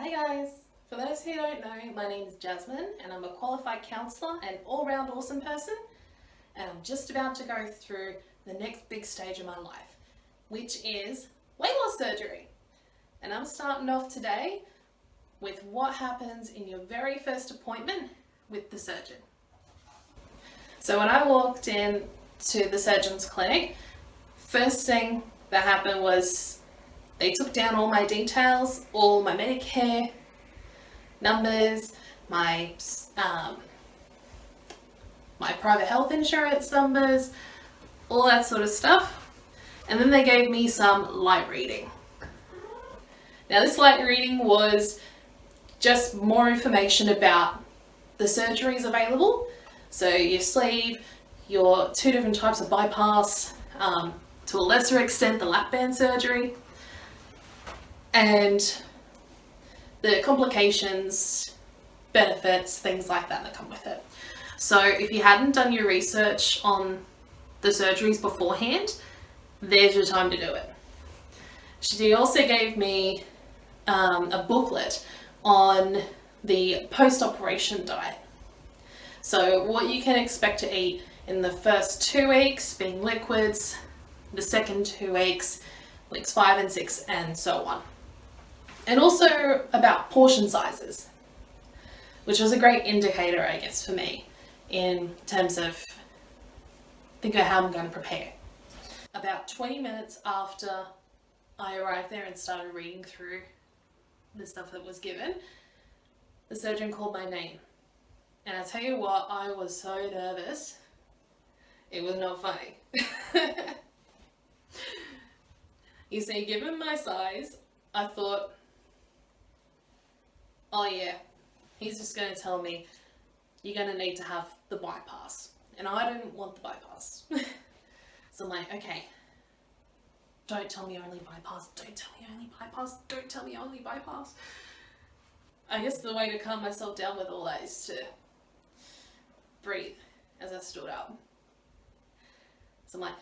Hi guys! For those who don't know, my name is Jasmine and I'm a qualified counsellor and all-round awesome person, and I'm just about to go through the next big stage of my life, which is weight loss surgery. And I'm starting off today with what happens in your very first appointment with the surgeon. So when I walked in to the surgeon's clinic, first thing that happened was they took down all my details, all my Medicare numbers, my private health insurance numbers, all that sort of stuff. And then they gave me some light reading. Now this light reading was just more information about the surgeries available. So your sleeve, your 2 different types of bypass, to a lesser extent the lap band surgery, and the complications, benefits, things like that come with it. So if you hadn't done your research on the surgeries beforehand, there's your time to do it. She also gave me a booklet on the post-operation diet. So what you can expect to eat in the first 2 weeks being liquids, the second 2 weeks, weeks 5 and 6, and so on. And also about portion sizes, which was a great indicator, I guess, for me in terms of thinking about how I'm going to prepare. About 20 minutes after I arrived there and started reading through the stuff that was given, the surgeon called my name. And I tell you what, I was so nervous. It was not funny. You see, given my size, I thought, oh yeah, he's just going to tell me you're going to need to have the bypass. And I didn't want the bypass. So I'm like, okay, don't tell me only bypass, don't tell me only bypass, don't tell me only bypass. I guess the way to calm myself down with all that is to breathe as I stood up. So I'm like,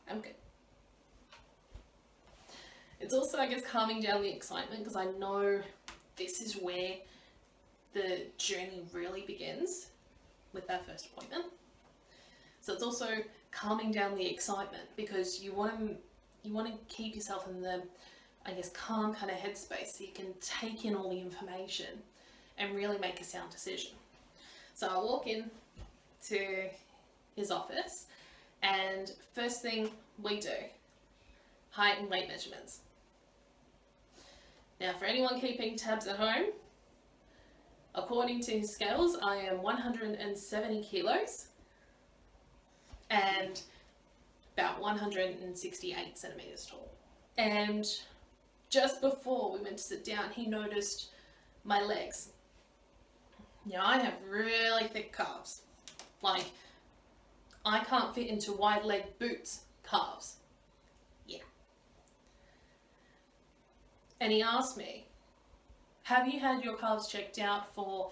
I'm good. It's also, I guess, calming down the excitement because I know this is where the journey really begins with that first appointment. So it's also calming down the excitement because you want to keep yourself in the, I guess, calm kind of headspace so you can take in all the information and really make a sound decision. So I walk in to his office and first thing we do, height and weight measurements. Now for anyone keeping tabs at home, according to his scales, I am 170 kilos and about 168 centimeters tall. And just before we went to sit down, he noticed my legs. Now I have really thick calves. Like, I can't fit into wide leg boots calves. Yeah. And he asked me, have you had your calves checked out for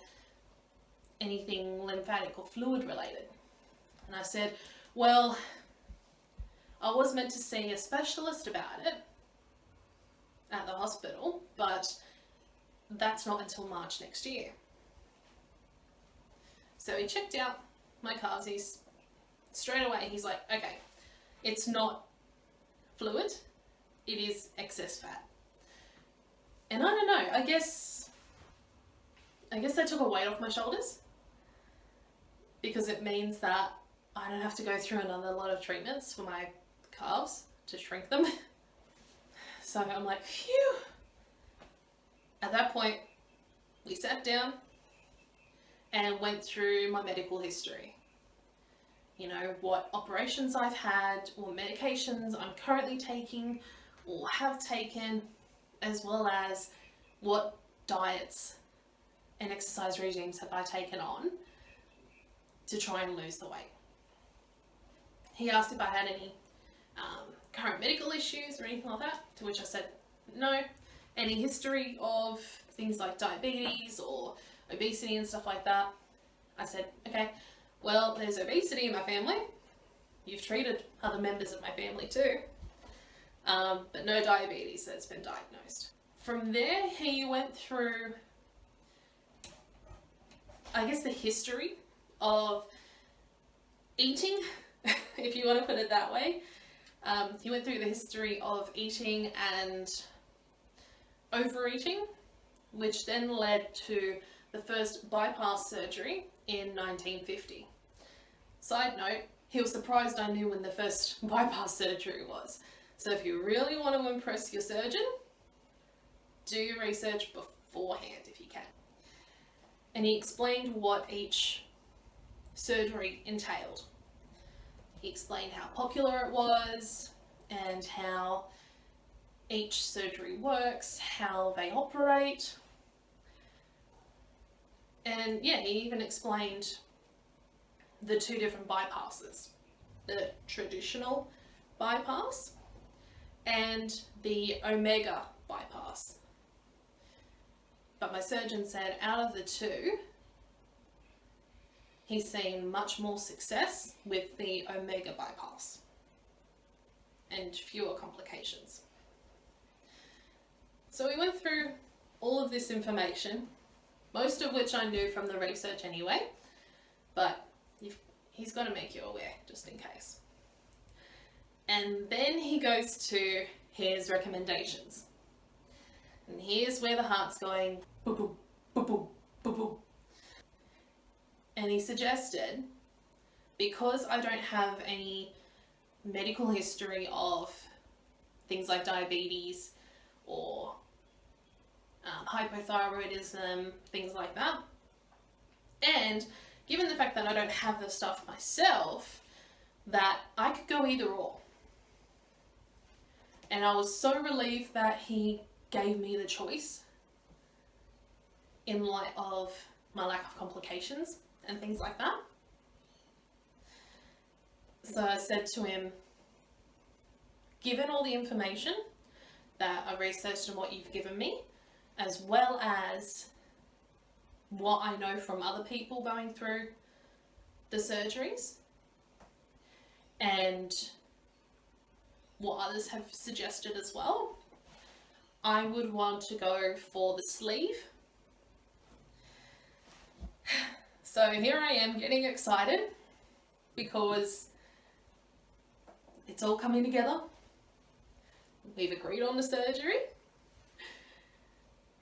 anything lymphatic or fluid related? And I said, well, I was meant to see a specialist about it at the hospital, but that's not until March next year. So he checked out my calves. Straight away, he's like, okay, it's not fluid, it is excess fat. And I don't know, I guess that took a weight off my shoulders because it means that I don't have to go through another lot of treatments for my calves to shrink them. So I'm like, phew. At that point, we sat down and went through my medical history. You know, what operations I've had or medications I'm currently taking or have taken, as well as what diets and exercise regimes have I taken on to try and lose the weight. He asked if I had any current medical issues or anything like that, to which I said no. Any history of things like diabetes or obesity and stuff like that, I said, okay, well, there's obesity in my family. You've treated other members of my family too. but no diabetes that's been diagnosed. From there, he went through, I guess, the history of eating, if you want to put it that way. He went through the history of eating and overeating, which then led to the first bypass surgery in 1950. Side note, he was surprised I knew when the first bypass surgery was. So if you really want to impress your surgeon, do your research beforehand if you can. And he explained what each surgery entailed. He explained how popular it was and how each surgery works, how they operate. And yeah, he even explained the two different bypasses, the traditional bypass and the omega bypass. But my surgeon said out of the two, he's seen much more success with the omega bypass and fewer complications. So we went through all of this information, most of which I knew from the research anyway, but he's got to make you aware just in case. And then he goes to his recommendations. And here's where the heart's going boop, boop, boop, boop, boop, boop. And he suggested, because I don't have any medical history of things like diabetes or hypothyroidism, things like that, and given the fact that I don't have the stuff myself, that I could go either or. And I was so relieved that he gave me the choice in light of my lack of complications and things like that. So I said to him, given all the information that I researched and what you've given me, as well as what I know from other people going through the surgeries and what others have suggested as well, I would want to go for the sleeve. So here I am getting excited because it's all coming together. We've agreed on the surgery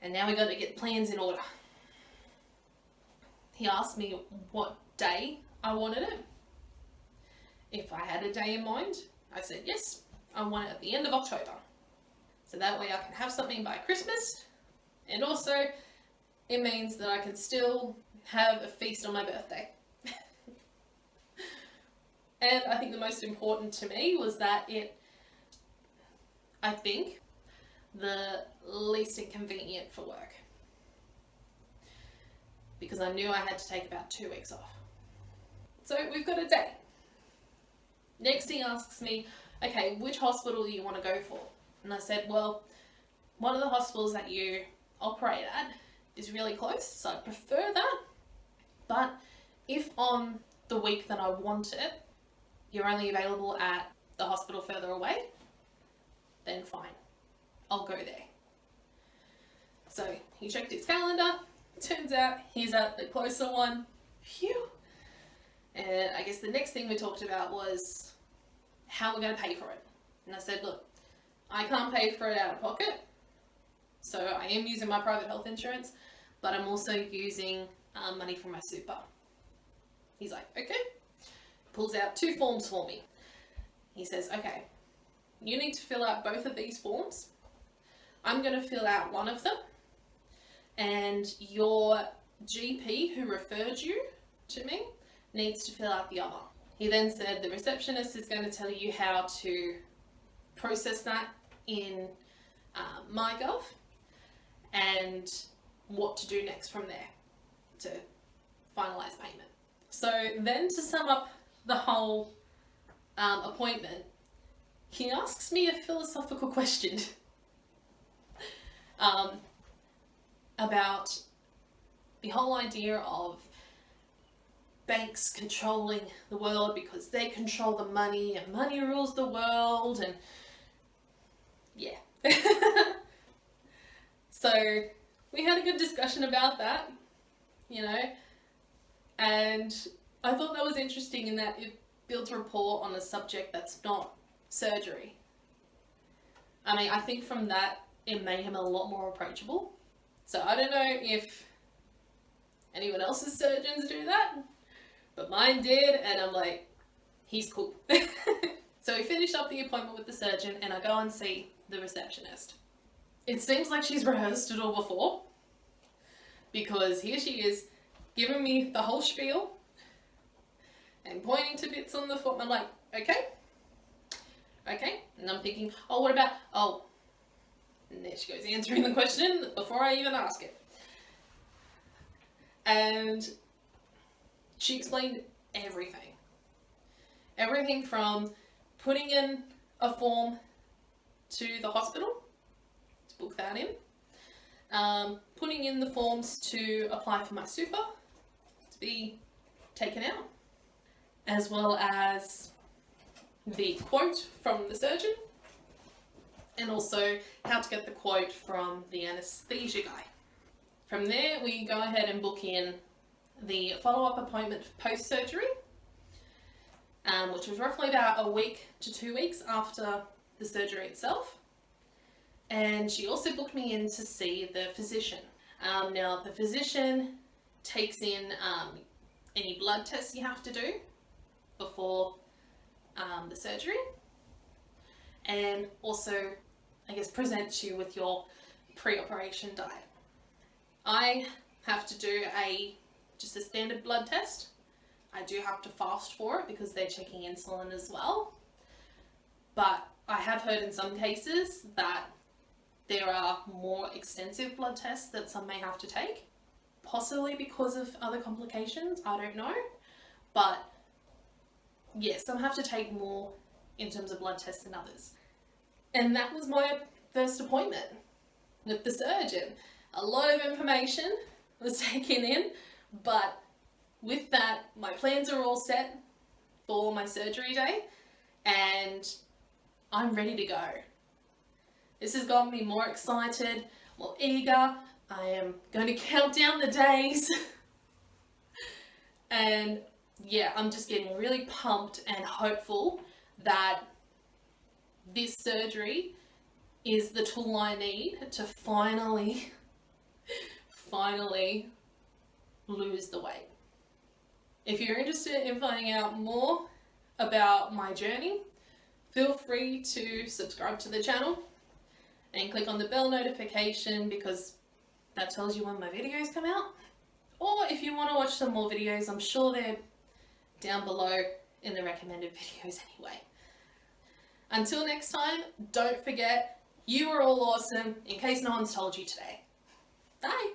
and now we got to get plans in order. He asked me what day I wanted it. If I had a day in mind, I said yes, I want it at the end of October. So that way I can have something by Christmas, and also it means that I can still have a feast on my birthday. And I think the most important to me was that I think, the least inconvenient for work. Because I knew I had to take about 2 weeks off. So we've got a day. Next he asks me, okay, which hospital do you want to go for? And I said, well, one of the hospitals that you operate at is really close, so I'd prefer that. But if on the week that I want it, you're only available at the hospital further away, then fine, I'll go there. So he checked his calendar. Turns out he's at the closer one. Phew. And I guess the next thing we talked about was how we're going to pay for it. And I said, look, I can't pay for it out of pocket. So I am using my private health insurance, but I'm also using money from my super. He's like, okay. Pulls out 2 forms for me. He says, okay, you need to fill out both of these forms. I'm going to fill out one of them, and your GP who referred you to me needs to fill out the other. He then said the receptionist is going to tell you how to process that in MyGov and what to do next from there to finalise payment. So then, to sum up the whole appointment, he asks me a philosophical question about the whole idea of banks controlling the world because they control the money and money rules the world. And yeah. So we had a good discussion about that, you know, and I thought that was interesting in that it builds rapport on a subject that's not surgery. I mean, I think from that it made him a lot more approachable. So I don't know if anyone else's surgeons do that, but mine did, and I'm like, he's cool. So we finished up the appointment with the surgeon, and I go and see the receptionist. It seems like she's rehearsed it all before, because here she is giving me the whole spiel and pointing to bits on the form. I'm like, okay. And I'm thinking, oh, what about, oh, and there she goes answering the question before I even ask it. And she explained everything. Everything from putting in a form to the hospital to book that in, putting in the forms to apply for my super to be taken out, as well as the quote from the surgeon, and also how to get the quote from the anaesthesia guy. From there, we go ahead and book in the follow-up appointment post-surgery, which was roughly about a week to 2 weeks after the surgery itself. And she also booked me in to see the physician. Now, the physician takes in any blood tests you have to do before the surgery, and also, I guess, presents you with your pre-operation diet. I have to do just a standard blood test. I do have to fast for it because they're checking insulin as well. But I have heard in some cases that there are more extensive blood tests that some may have to take, possibly because of other complications, I don't know. But yes, some have to take more in terms of blood tests than others. And that was my first appointment with the surgeon. A lot of information was taken in, but with that, my plans are all set for my surgery day, and I'm ready to go. This has got me more excited, more eager. I am going to count down the days. And yeah, I'm just getting really pumped and hopeful that this surgery is the tool I need to finally lose the weight. If you're interested in finding out more about my journey, feel free to subscribe to the channel and click on the bell notification, because that tells you when my videos come out. Or if you want to watch some more videos, I'm sure they're down below in the recommended videos anyway. Until next time, don't forget, you are all awesome, in case no one's told you today. Bye!